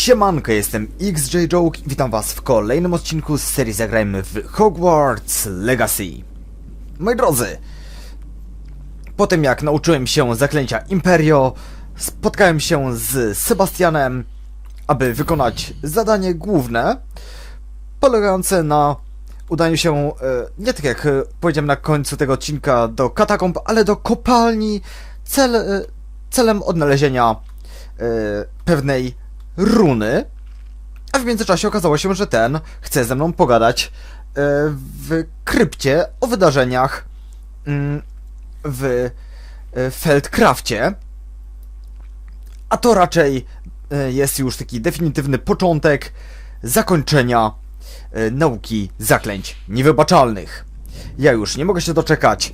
Siemanko, jestem XJ-Joke i witam was w kolejnym odcinku z serii Zagrajmy w Hogwarts Legacy. Moi drodzy, po tym jak nauczyłem się zaklęcia Imperio, spotkałem się z Sebastianem, aby wykonać zadanie główne, polegające na udaniu się, nie tak jak powiedziałem na końcu tego odcinka, do katakomb, ale do kopalni celem odnalezienia pewnej runy, a w międzyczasie okazało się, że ten chce ze mną pogadać w krypcie o wydarzeniach w Feldcrafcie, a to raczej jest już taki definitywny początek zakończenia nauki zaklęć niewybaczalnych. Ja już nie mogę się doczekać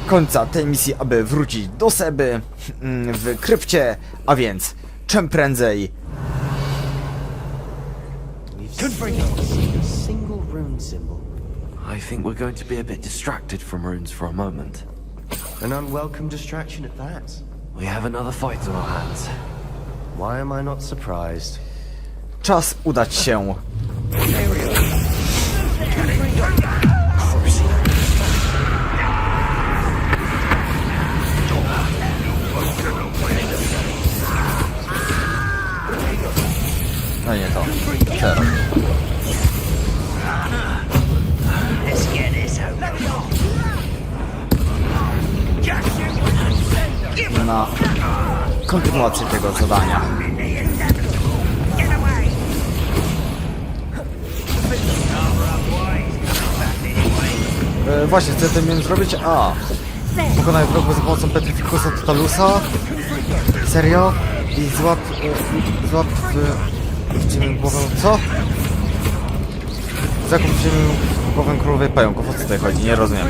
końca tej misji, aby wrócić do Seby w krypcie, a więc czym prędzej. I think we're going to be a bit distracted from runes for a moment. An unwelcome distraction at that. We have another fight on our hands. Why am I not surprised? Czas udać się no nie to. Teraz. Na kontynuację tego zadania. Właśnie, co ja tym miałem zrobić? Pokonaj wroga za pomocą Petrificusa Totalusa. Serio? I złap w ziemię głowę... Co? Zakup w ziemię głowę królowej pająków. O co tutaj chodzi? Nie rozumiem.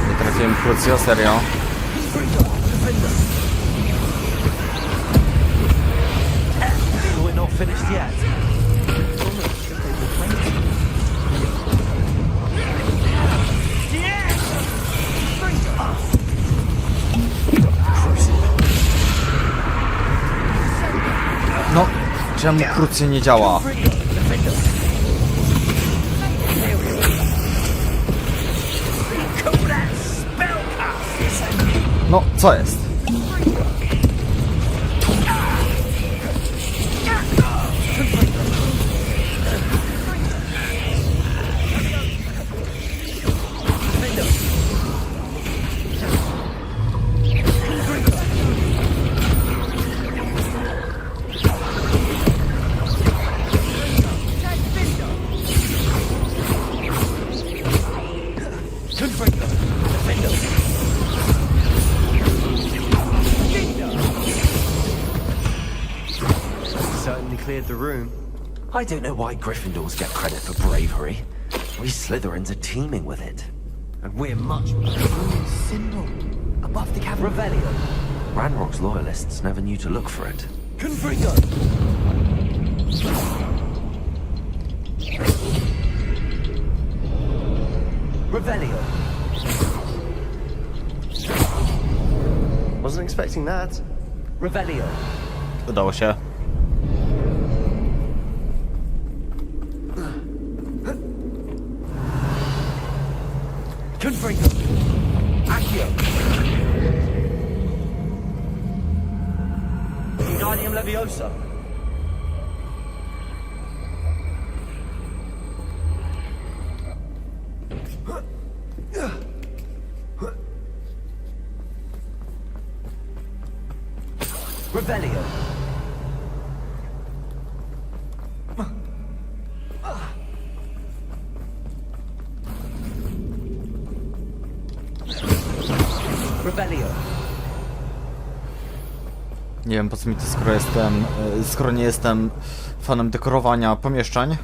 Nie trafiłem Crucio, serio. We're not finished yet. No, czemu Crucio nie działa? No, co jest? Certainly cleared the room. I don't know why Gryffindors get credit for bravery. We Slytherins are teeming with it. And we're much symbol above the cavern. Revelio. Ranrock's loyalists never knew to look for it. Confringo. Revelio. Wasn't expecting that. Revelio. Udało się. Confringo. Accio. Wingardium Leviosa. Revelio. Revelio. Nie wiem po co mi to, skoro nie jestem fanem dekorowania pomieszczeń.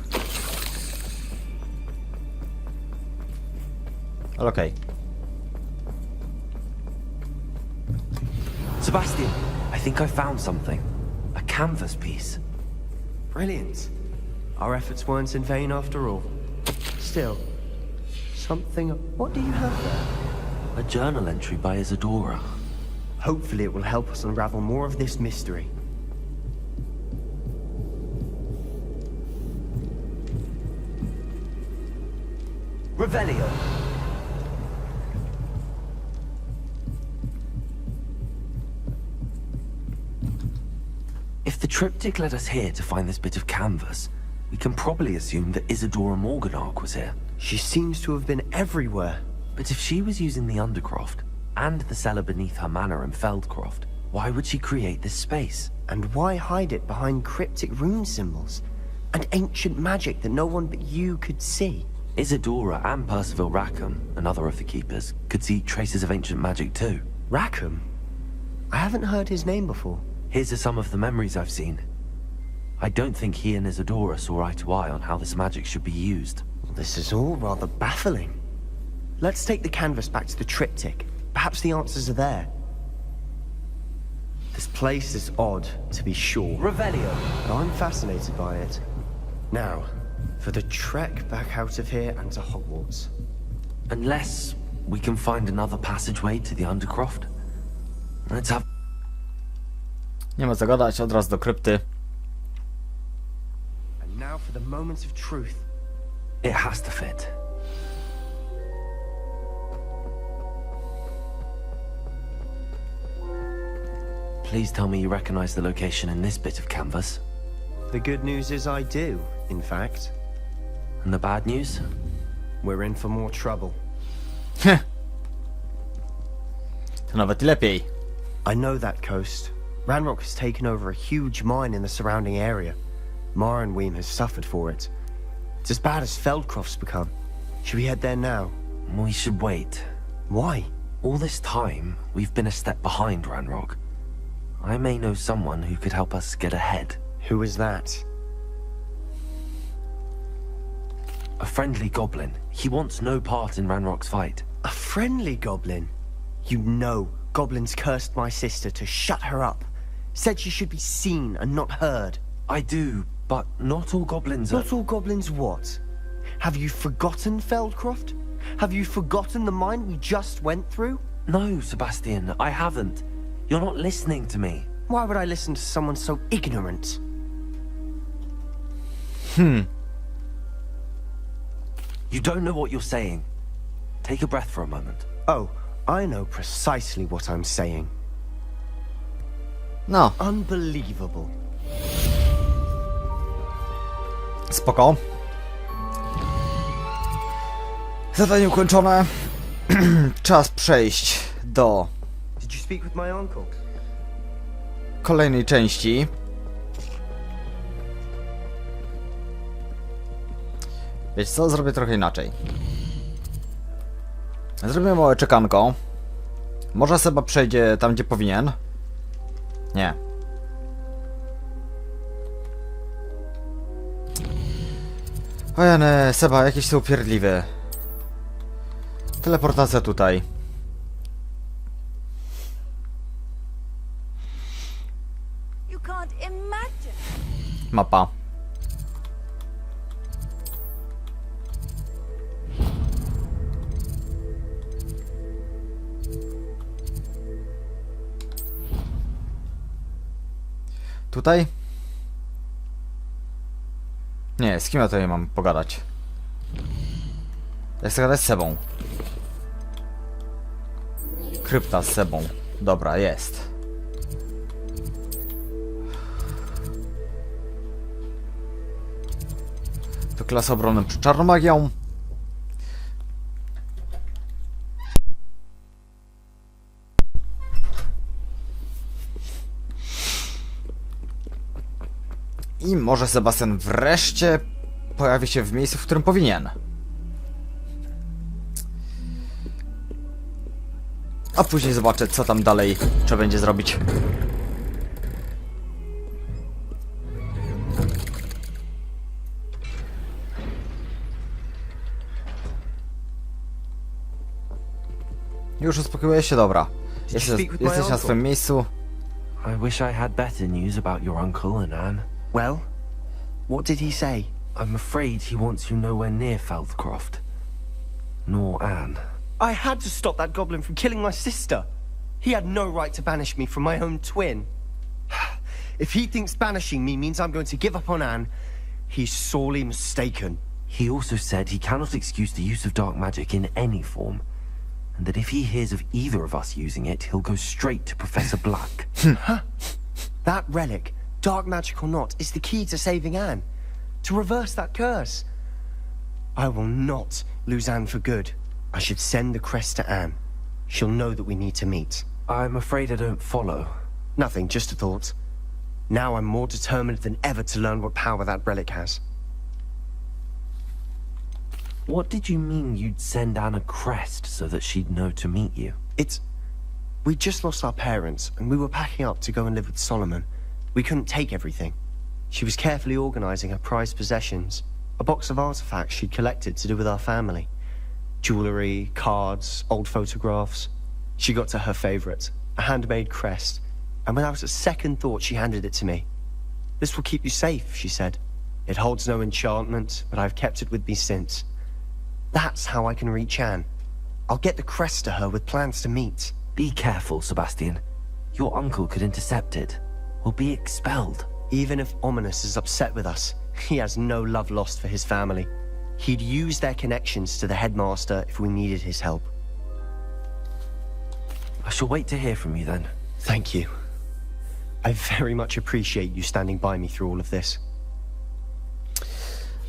Ale okej. Sebastian, I think I found something. A canvas piece. Brilliant. Our efforts weren't in vain after all. Still, something... What do you have there? A journal entry by Isadora. Hopefully it will help us unravel more of this mystery. Revelio. If the triptych led us here to find this bit of canvas, we can probably assume that Isadora Morganach was here. She seems to have been everywhere. But if she was using the Undercroft, and the cellar beneath her manor in Feldcroft, why would she create this space? And why hide it behind cryptic rune symbols? And ancient magic that no one but you could see? Isadora and Percival Rackham, another of the keepers, could see traces of ancient magic too. Rackham? I haven't heard his name before. Here's some of the memories I've seen. I don't think he and Isadora saw eye to eye on how this magic should be used. Well, this is all rather baffling. Let's take the canvas back to the triptych. Perhaps the answers are there. This place is odd, to be sure. Revelio. But I'm fascinated by it. Now, for the trek back out of here and to Hogwarts. Unless we can find another passageway to the Undercroft. Let's have... Nie ma co gadać, od razu do krypty. And now for the moments of truth. It has to fit. Please tell me you recognize the location in this bit of canvas. The good news is I do, in fact. And the bad news? We're in for more trouble. To nawet lepiej. I know that coast. Ranrock has taken over a huge mine in the surrounding area. Marrenweem has suffered for it. It's as bad as Feldcroft's become. Should we head there now? We should wait. Why? All this time, we've been a step behind Ranrock. I may know someone who could help us get ahead. Who is that? A friendly goblin. He wants no part in Ranrock's fight. A friendly goblin? You know, goblins cursed my sister to shut her up. Said she should be seen and not heard. I do, but not all goblins are... Not all goblins what? Have you forgotten Feldcroft? Have you forgotten the mine we just went through? No, Sebastian, I haven't. You're not listening to me. Why would I listen to someone so ignorant? You don't know what you're saying. Take a breath for a moment. Oh, I know precisely what I'm saying. No, Unbelievable. spoko. Zadanie ukończone. Czas przejść do Did you speak with my uncle? kolejnej części. Wiecie co? Zrobię trochę inaczej. Zrobimy małe czekanko. Może Seba przejdzie tam, gdzie powinien? Nie. Ojeny, Seba, jakiś są upierdliwy. Teleportacja tutaj. You can't imagine. Mapa. Tutaj? Nie, z kim ja tutaj mam pogadać? Ja chcę gadać z Sebą. Krypta z Sebą. Dobra, jest. To klasa obrony przed czarną magią. I może Sebastian wreszcie pojawi się w miejscu, w którym powinien. A później zobaczę, co tam dalej trzeba będzie zrobić. Już uspokoiłeś się? Dobra. Jesteś na swoim miejscu. I wish I had better news about your uncle and Anne. Well, what did he say? I'm afraid he wants you nowhere near Feldcroft. Nor Anne. I had to stop that goblin from killing my sister. He had no right to banish me from my own twin. If he thinks banishing me means I'm going to give up on Anne, he's sorely mistaken. He also said he cannot excuse the use of dark magic in any form, and that if he hears of either of us using it, he'll go straight to Professor Black. That relic, dark magic or not, is the key to saving Anne. To reverse that curse. I will not lose Anne for good. I should send the crest to Anne. She'll know that we need to meet. I'm afraid I don't follow. Nothing, just a thought. Now I'm more determined than ever to learn what power that relic has. What did you mean you'd send Anne a crest so that she'd know to meet you? We just lost our parents, and we were packing up to go and live with Solomon. We couldn't take everything. She was carefully organizing her prized possessions, a box of artifacts she'd collected to do with our family. Jewelry, cards, old photographs. She got to her favorite, a handmade crest, and without a second thought she handed it to me. This will keep you safe, she said. It holds no enchantment, but I've kept it with me since. That's how I can reach Anne. I'll get the crest to her with plans to meet. Be careful, Sebastian. Your uncle could intercept it, or be expelled. Even if Ominous is upset with us, he has no love lost for his family. He'd use their connections to the headmaster if we needed his help. I shall wait to hear from you then. Thank you. I very much appreciate you standing by me through all of this.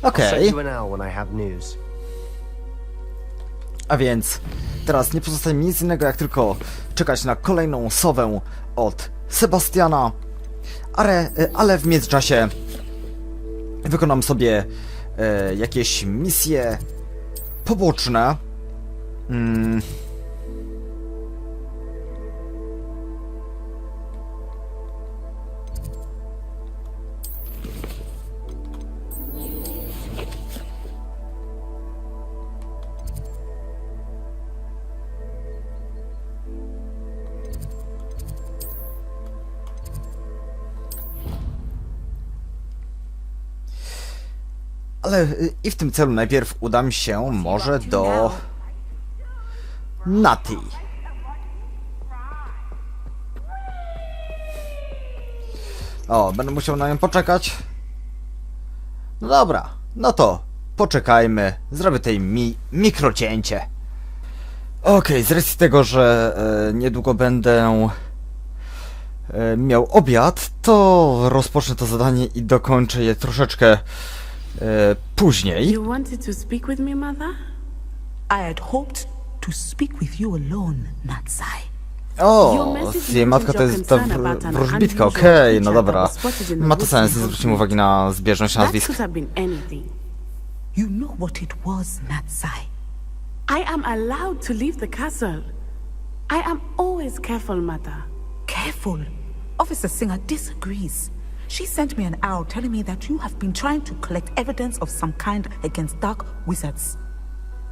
I'll send Okej, you an hour when I have news. a więc teraz nie pozostaje mi nic innego jak tylko czekać na kolejną sowę od Sebastiana, ale w międzyczasie wykonam sobie jakieś misje poboczne. Ale i w tym celu najpierw udam się może do Nati. O, będę musiał na nią poczekać. No dobra, no to poczekajmy. Zrobię tej mikrocięcie. Okej, z racji tego, że niedługo będę miał obiad, to rozpocznę to zadanie i dokończę je troszeczkę później. You wanted to speak with me, mother? I had hoped to speak with you alone, Natsai. O, jej matka to jest ta wróżbitka, okej, no dobra. Ma to sens, nie zwrócimy uwagi na zbieżność That nazwisk. could have been anything. You know what it was, Natsai. I am allowed to leave the castle. I am always careful, mother. Careful. Officer Singer disagrees. She sent me an owl telling me that you have been trying to collect evidence of some kind against dark wizards.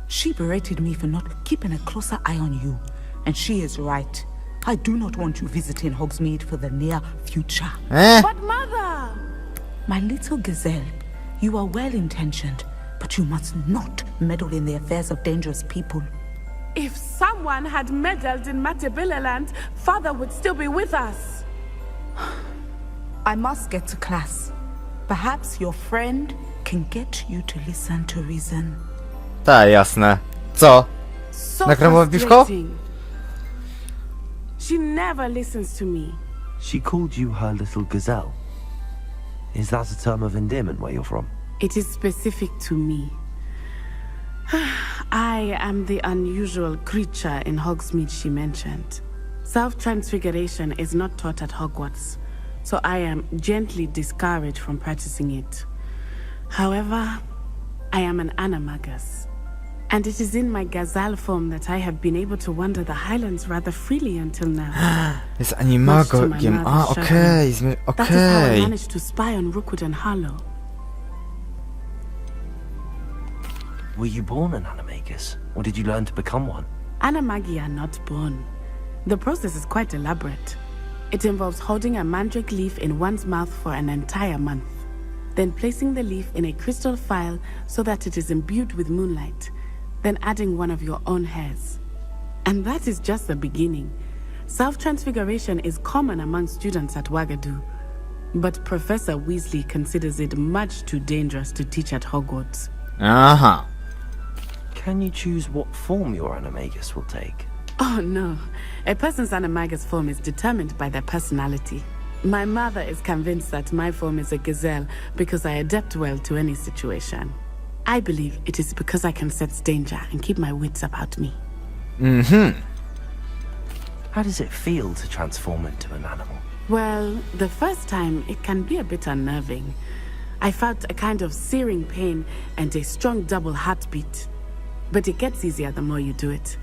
She berated me for not keeping a closer eye on you, and she is right. I do not want you visiting Hogsmeade for the near future. But mother! My little gazelle, you are well-intentioned, but you must not meddle in the affairs of dangerous people. If someone had meddled in Matabilaland, father would still be with us. I must get to class. Perhaps your friend can get you to listen to reason. Tak, jasne. Co? So Nakręmowe piwko? frustrating. She never listens to me. She called you her little gazelle. Is that a term of endearment where you're from? It is specific to me. I am the unusual creature in Hogsmeade she mentioned. Self-transfiguration is not taught at Hogwarts, so I am gently discouraged from practicing it. However, I am an animagus, and it is in my gazelle form that I have been able to wander the Highlands rather freely until now. Jest animagiem. A, okej, That is how I okej. managed to spy on Rookwood and Harlow. Were you born an animagus, or did you learn to become one? Animagi are not born. The process is quite elaborate. It involves holding a mandrake leaf in one's mouth for an entire month. then placing the leaf in a crystal phial so that it is imbued with moonlight, then adding one of your own hairs. And that is just the beginning. Self-transfiguration is common among students at Wagadu, but Professor Weasley considers it much too dangerous to teach at Hogwarts. Aha. Can you choose what form your animagus will take? Oh no, a person's animagus form is determined by their personality. My mother is convinced that my form is a gazelle because I adapt well to any situation. I believe it is because I can sense danger and keep my wits about me. How does it feel to transform into an animal? Well, the first time it can be a bit unnerving. I felt a kind of searing pain and a strong double heartbeat. But it gets easier the more you do it.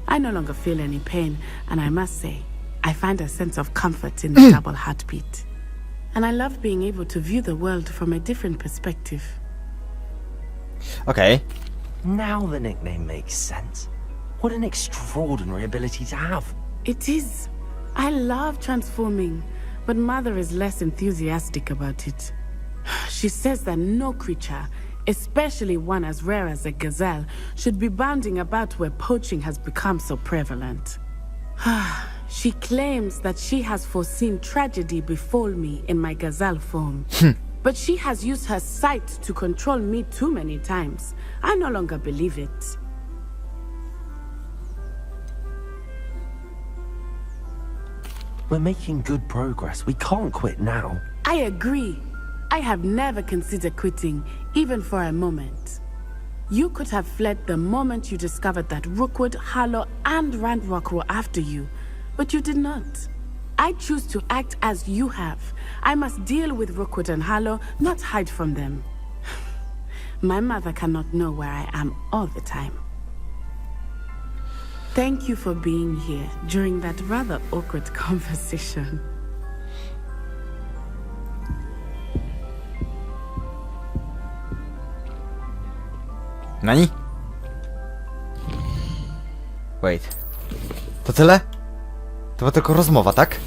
I no longer feel any pain, and I must say, I find a sense of comfort in the double heartbeat. And I love being able to view the world from a different perspective. Okej. Now the nickname makes sense. What an extraordinary ability to have. It is. I love transforming, but Mother is less enthusiastic about it. She says that no creature, especially one as rare as a gazelle, should be bounding about where poaching has become so prevalent. She claims that she has foreseen tragedy befall me in my gazelle form. But she has used her sight to control me too many times. I no longer believe it. We're making good progress. We can't quit now. I agree. I have never considered quitting, even for a moment. You could have fled the moment you discovered that Rookwood, Harlow, and Ranrock were after you, but you did not. I choose to act as you have. I must deal with Rookwood and Harlow, not hide from them. My mother cannot know where I am all the time. Thank you for being here during that rather awkward conversation. Nani? Wait. To tyle? To była tylko rozmowa, tak?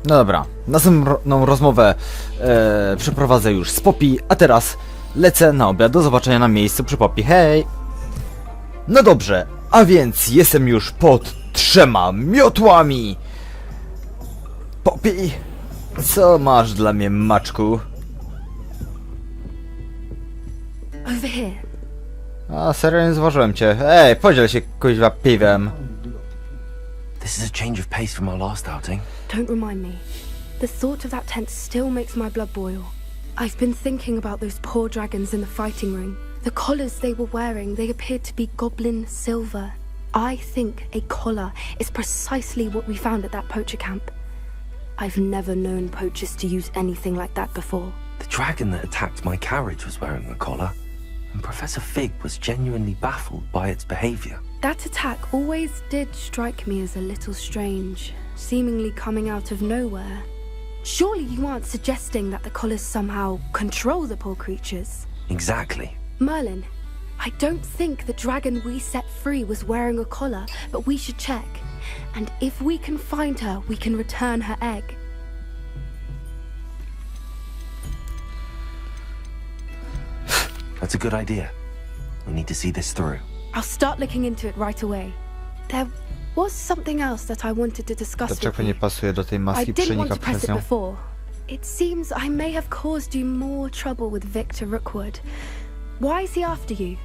No dobra, następną rozmowę przeprowadzę już z Poppy, a teraz lecę na obiad. Do zobaczenia na miejscu przy Poppy, hej! No dobrze, a więc jestem już pod 3 miotłami! Poppy, co masz dla mnie, maczku? Over here. A, serio nie zauważyłem cię. Ej, podziel się kuźwa piwem. This is a change of pace from our last outing. Don't remind me. The thought of that tent still makes my blood boil. I've been thinking about those poor dragons in the fighting ring. The collars they were wearing, they appeared to be goblin silver. I think a collar is precisely what we found at that poacher camp. I've never known poachers to use anything like that before. The dragon that attacked my carriage was wearing a collar, and Professor Fig was genuinely baffled by its behavior. That attack always did strike me as a little strange, seemingly coming out of nowhere. Surely you aren't suggesting that the collars somehow control the poor creatures? Exactly. Merlin, I don't think the dragon we set free was wearing a collar, but we should check. And if we can find her, we can return her egg. That's a good idea. We need to see this through. I'll start looking into it right away. There was something else that I wanted to discuss To with trochę nie you. pasuje do tej I maski, didn't want przenika to press przez it nią. before. It seems I may have caused you more trouble with Victor Rookwood. Why is he after you?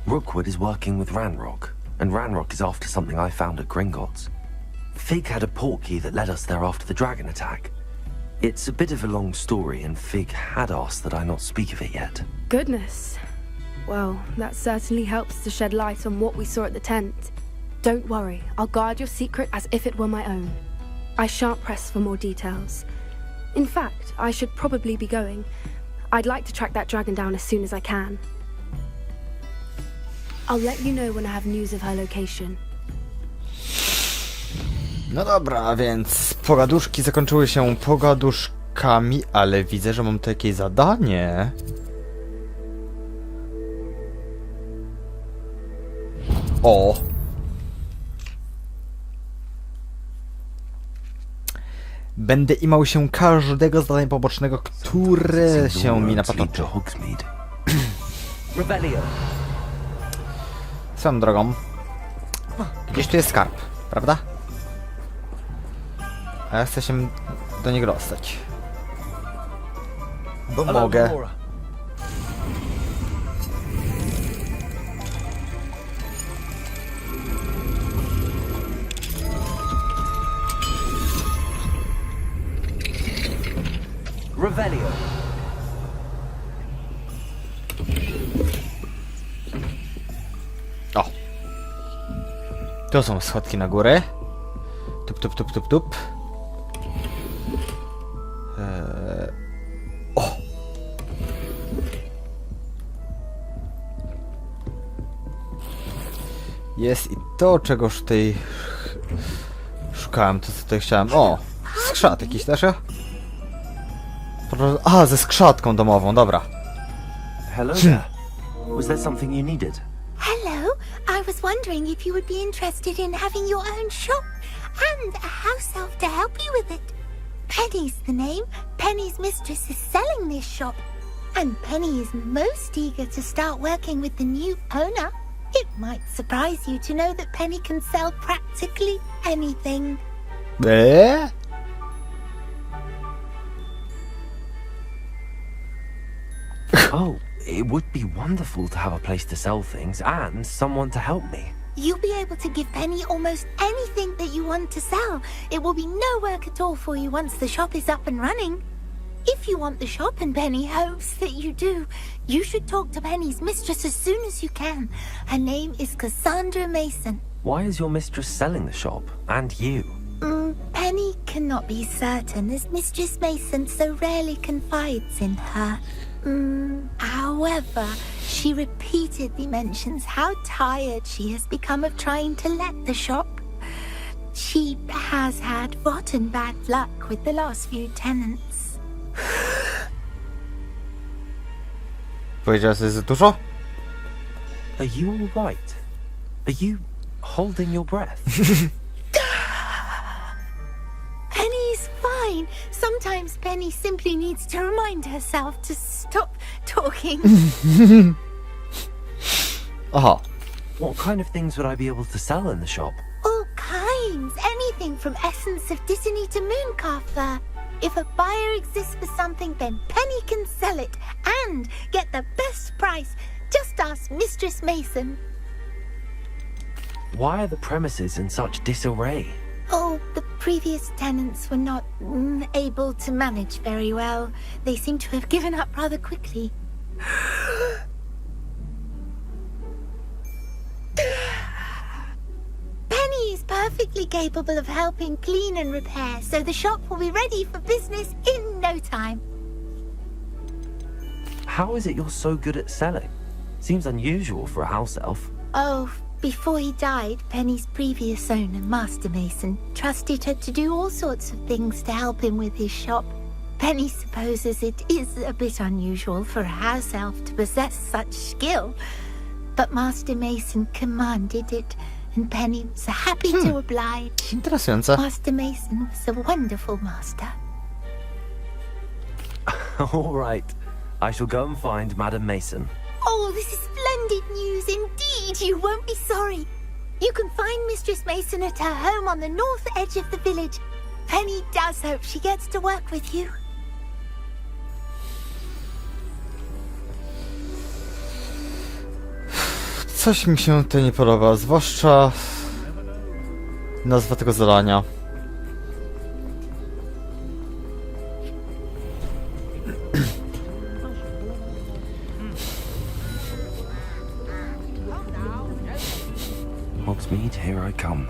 Rookwood is working with Ranrock, and Ranrock is after something I found at Gringotts. Fig had a portkey that led us there after the dragon attack. It's a bit of a long story, and Fig had asked that I not speak of it yet. Goodness. Well, that certainly helps to shed light on what we saw at the tent. Don't worry, I'll guard your secret as if it were my own. I shan't press for more details. In fact, I should probably be going. I'd like to track that dragon down as soon as I can. I'll let you know when I have news of her location. No dobra, więc pogaduszki zakończyły się pogaduszkami, ale widzę, że mam tu jakieś zadanie. O! Będę imał się każdego zadania pobocznego, które się mi napatoczy. Swoją drogą. Gdzieś tu jest skarb, prawda? A ja chcę się do niego dostać. Bo mogę. Revelio. O! Tu są schodki na górę. Tup, tup, tup, tup, tup. O! Jest i to, czegoż tutaj szukałem, to co tutaj chciałem. O! Skrzat jakiś też? A, ze skrzatką domową, dobra. Hello there. Was there something you needed? Hello, I was wondering if you would be interested in having your own shop and a house elf to help you with it. Penny's the name. Penny's mistress is selling this shop, and Penny is most eager to start working with the new owner. It might surprise you to know that Penny can sell practically anything. Oh, it would be wonderful to have a place to sell things and someone to help me. You'll be able to give Penny almost anything that you want to sell. It will be no work at all for you once the shop is up and running. If you want the shop and Penny hopes that you do, you should talk to Penny's mistress as soon as you can. Her name is Cassandra Mason. Why is your mistress selling the shop? And you? Penny cannot be certain as Mistress Mason so rarely confides in her. However, she repeatedly mentions how tired she has become of trying to let the shop. She has had rotten bad luck with the last few tenants. Powiedziałeś coś za dużo? Are you all right? Are you holding your breath? Penny's fine. Sometimes Penny simply needs to remind herself to stop talking. Aha. What kind of things would I be able to sell in the shop? All kinds. Anything from essence of Disney to mooncalf fur. If a buyer exists for something, then Penny can sell it and get the best price. Just ask Mistress Mason. Why are the premises in such disarray? Oh, the previous tenants were not able to manage very well. They seem to have given up rather quickly. Penny is perfectly capable of helping clean and repair, so the shop will be ready for business in no time. How is it you're so good at selling? Seems unusual for a house elf. Oh, before he died, Penny's previous owner, Master Mason, trusted her to do all sorts of things to help him with his shop. Penny supposes it is a bit unusual for a house elf to possess such skill, but Master Mason commanded it, and Penny was happy to oblige. Interesujące. Master Mason was a wonderful master. All right. I shall go and find Madam Mason. Oh, this is splendid news indeed. You won't be sorry. You can find Mistress Mason at her home on the north edge of the village. Penny does hope she gets to work with you. Coś mi się to nie podoba, zwłaszcza nazwa tego zadania. Hogsmeade, here I come.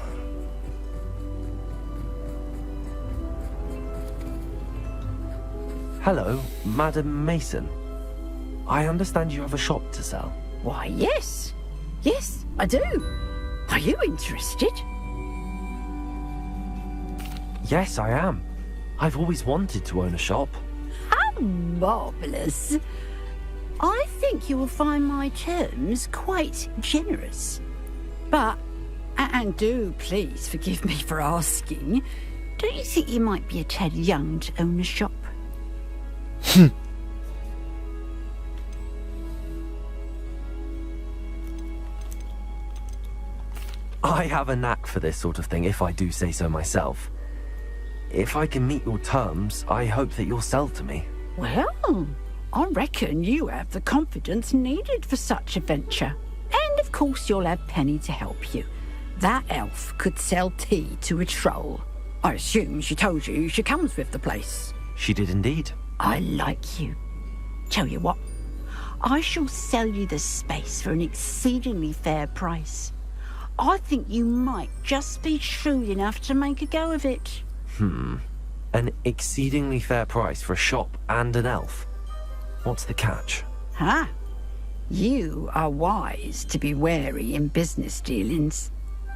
Hello, Madam Mason. I understand you have a shop to sell. Why, yes. Yes, I do. Are you interested? Yes, I am. I've always wanted to own a shop. How marvellous. I think you will find my terms quite generous. But, and do please forgive me for asking, don't you think you might be a tad young to own a shop? I have a knack for this sort of thing, if I do say so myself. If I can meet your terms, I hope that you'll sell to me. Well, I reckon you have the confidence needed for such a venture. And of course you'll have Penny to help you. That elf could sell tea to a troll. I assume she told you she comes with the place. She did indeed. I like you. Tell you what, I shall sell you the space for an exceedingly fair price. I think you might just be shrewd enough to make a go of it. An exceedingly fair price for a shop and an elf. What's the catch? Huh? You are wise to be wary in business dealings.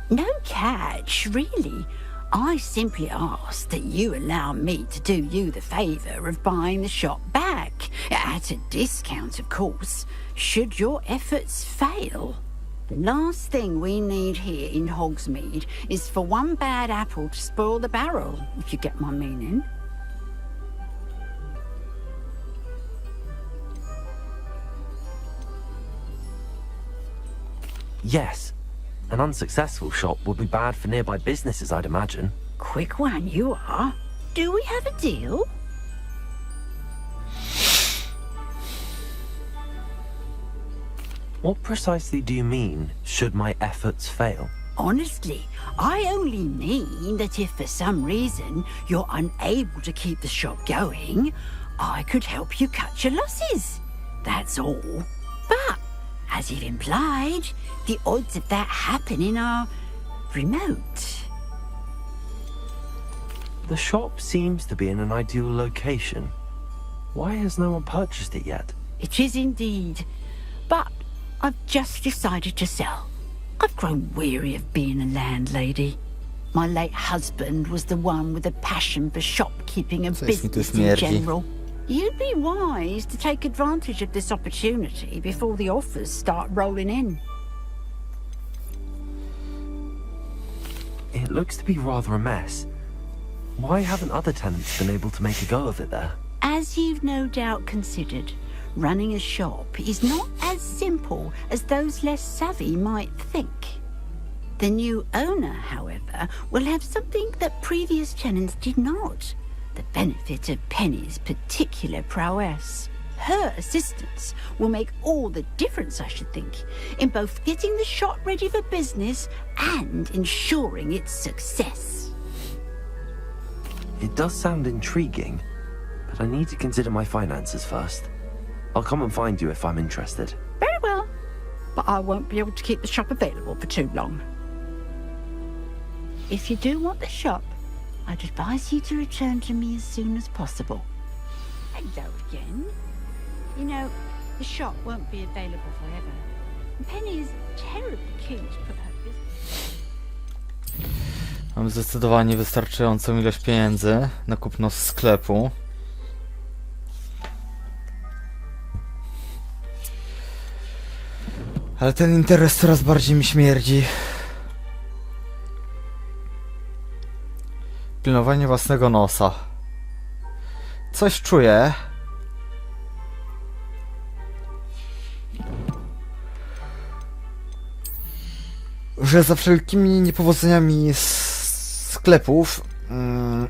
No catch, really. I simply ask that you allow me to do you the favour of buying the shop back. At a discount, of course, should your efforts fail. The last thing we need here in Hogsmeade is for one bad apple to spoil the barrel, if you get my meaning. Yes. An unsuccessful shop would be bad for nearby businesses, I'd imagine. Quick one you are. Do we have a deal? What precisely do you mean, should my efforts fail? Honestly, I only mean that if for some reason you're unable to keep the shop going, I could help you cut your losses. That's all. But, as you've implied, the odds of that happening are remote. The shop seems to be in an ideal location. Why has no one purchased it yet? It is indeed. But I've just decided to sell. I've grown weary of being a landlady. My late husband was the one with a passion for shopkeeping and business in general. You'd be wise to take advantage of this opportunity before the offers start rolling in. It looks to be rather a mess. Why haven't other tenants been able to make a go of it there? As you've no doubt considered, running a shop is not as simple as those less savvy might think. The new owner, however, will have something that previous tenants did not. The benefit of Penny's particular prowess. Her assistance will make all the difference, I should think, in both getting the shop ready for business and ensuring its success. It does sound intriguing, but I need to consider my finances first. I'll come and find you if I'm interested. Very well, but I won't be able to keep the shop available for too long. If you do want the shop, I'd advise you to return to me as soon as possible. Hello again. You know, the shop won't be available forever. Penny is terribly keen to put her business. Mam zdecydowanie wystarczającą ilość pieniędzy na kupno sklepu. Ale ten interes coraz bardziej mi śmierdzi. Pilnowanie własnego nosa. Coś czuję. Że za wszelkimi niepowodzeniami sklepów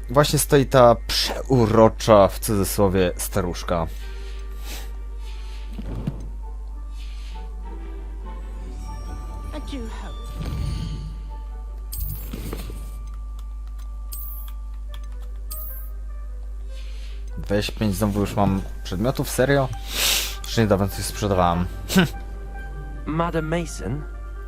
właśnie stoi ta przeurocza, w cudzysłowie, staruszka. Weź 5, znowu już mam przedmiotów, serio? Jeszcze niedawno coś sprzedawałem. Madam Mason,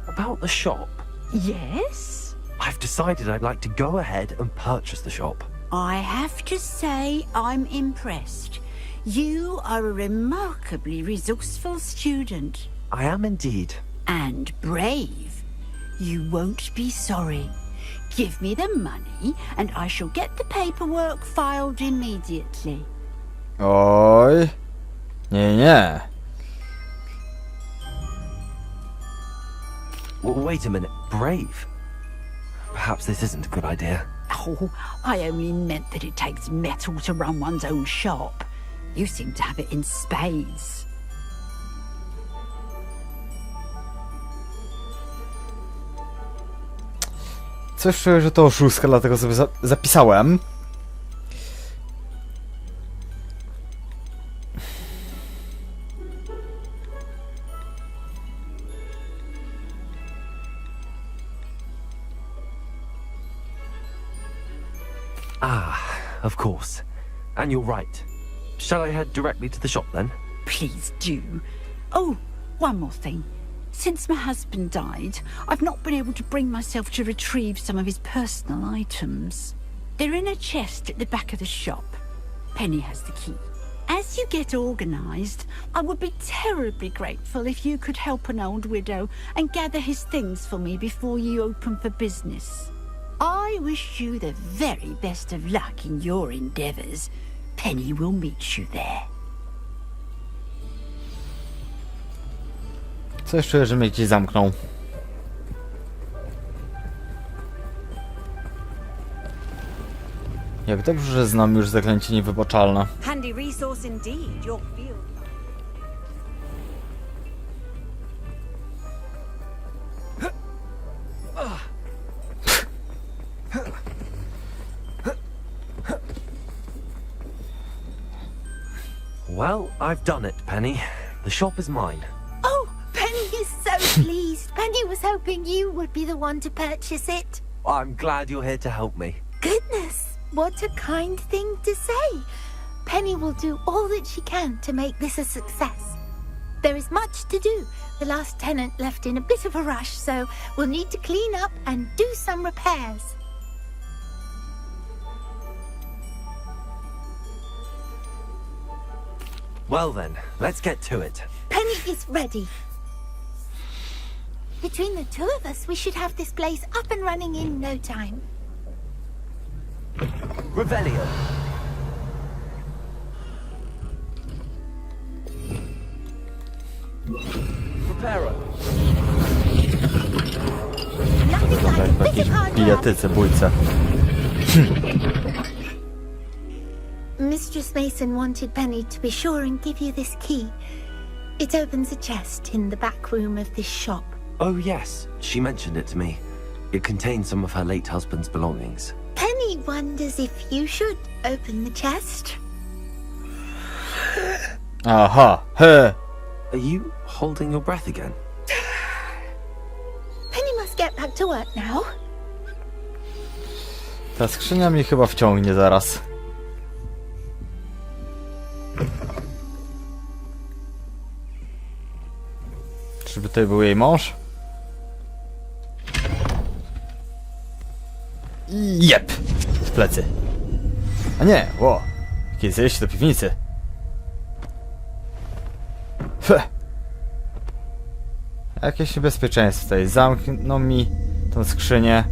about the shop. Yes? I've decided I'd like to go ahead and purchase the shop. I have to say I'm impressed. You are a remarkably resourceful student. I am indeed. And brave. You won't be sorry. Give me the money and I shall get the paperwork filed immediately. Oj. Nie. Wait a minute, brave. Perhaps this isn't a good idea. Oh, I only meant that it takes metal to run one's own shop. You seem to have it in spades. Coś czuję, że to oszustka, dlatego sobie zapisałem. Of course. And you're right. Shall I head directly to the shop then? Please do. Oh, one more thing. Since my husband died, I've not been able to bring myself to retrieve some of his personal items. They're in a chest at the back of the shop. Penny has the key. As you get organised, I would be terribly grateful if you could help an old widow and gather his things for me before you open for business. I wish you the very best of luck in your endeavours. Penny will meet you there. Coś czuję, że mnie gdzieś zamknął. Jak dobrze, że znam już zaklęcie niewybaczalne. Handy resource indeed, your field. Well, I've done it, Penny. The shop is mine. Oh, Penny is so pleased. Penny was hoping you would be the one to purchase it. I'm glad you're here to help me. Goodness, what a kind thing to say. Penny will do all that she can to make this a success. There is much to do. The last tenant left in a bit of a rush, so we'll need to clean up and do some repairs. Well then, let's get to it. Penny is ready. Between the two of us, we should have this place up and running in no time. Revelio. Preparo. Nothing like a bit of hard work. Bijatyce, bójce. Mistress Mason wanted Penny to be sure and give you this key. It opens a chest in the back room of this shop. Oh yes, she mentioned it to me. It contains some of her late husband's belongings. Penny wonders if you should open the chest. Aha, he. Are you holding your breath again? Penny must get back to work now. Ta skrzynia mnie chyba wciągnie zaraz. Czyżby to był jej mąż? Jep! W plecy. A nie, ło. Jakie zejście do piwnicy. Feh. Jakieś niebezpieczeństwo tutaj. Zamkną mi tą skrzynię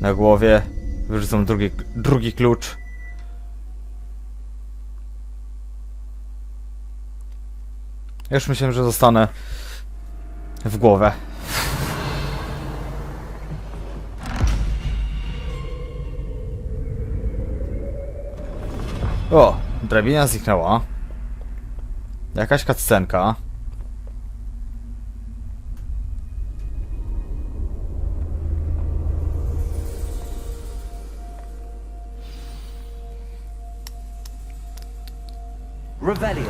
na głowie. Wyrzucą drugi klucz. Już myślałem, że zostanę w głowę. O, drabina zniknęła. Jakaś cutscenka. Revelio.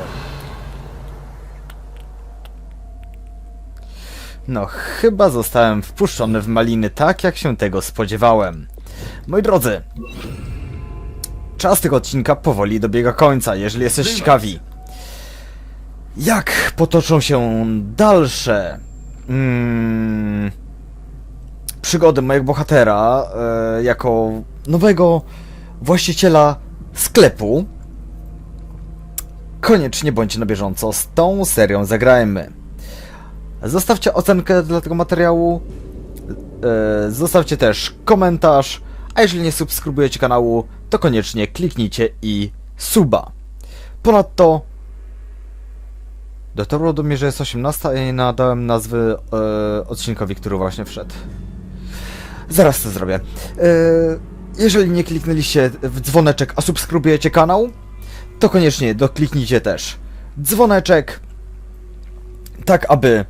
No, chyba zostałem wpuszczony w maliny tak, jak się tego spodziewałem. Moi drodzy, czas tego odcinka powoli dobiega końca. Jeżeli jesteście ciekawi, jak potoczą się dalsze przygody mojego bohatera jako nowego właściciela sklepu, koniecznie bądźcie na bieżąco z tą serią Zagrajmy. Zostawcie ocenkę dla tego materiału, zostawcie też komentarz, a jeżeli nie subskrybujecie kanału, to koniecznie kliknijcie i suba. Ponadto dotarło do mnie, że jest 18 i nadałem nazwy odcinkowi, który właśnie wszedł. Zaraz to zrobię. Jeżeli nie kliknęliście w dzwoneczek, a subskrybujecie kanał, to koniecznie dokliknijcie też dzwoneczek, tak aby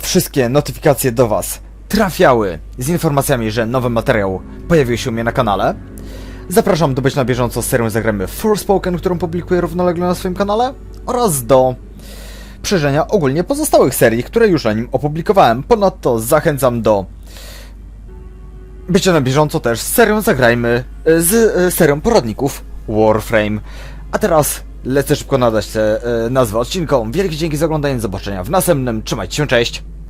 wszystkie notyfikacje do Was trafiały z informacjami, że nowy materiał pojawił się u mnie na kanale. Zapraszam do być na bieżąco z serią Zagrajmy Forspoken, którą publikuję równolegle na swoim kanale, oraz do przejrzenia ogólnie pozostałych serii, które już na nim opublikowałem. Ponadto zachęcam do bycia na bieżąco też z serią Zagrajmy, z serią poradników Warframe. A teraz lecę szybko nadać te nazwy odcinkom. Wielkie dzięki za oglądanie, do zobaczenia w następnym. Trzymajcie się, cześć!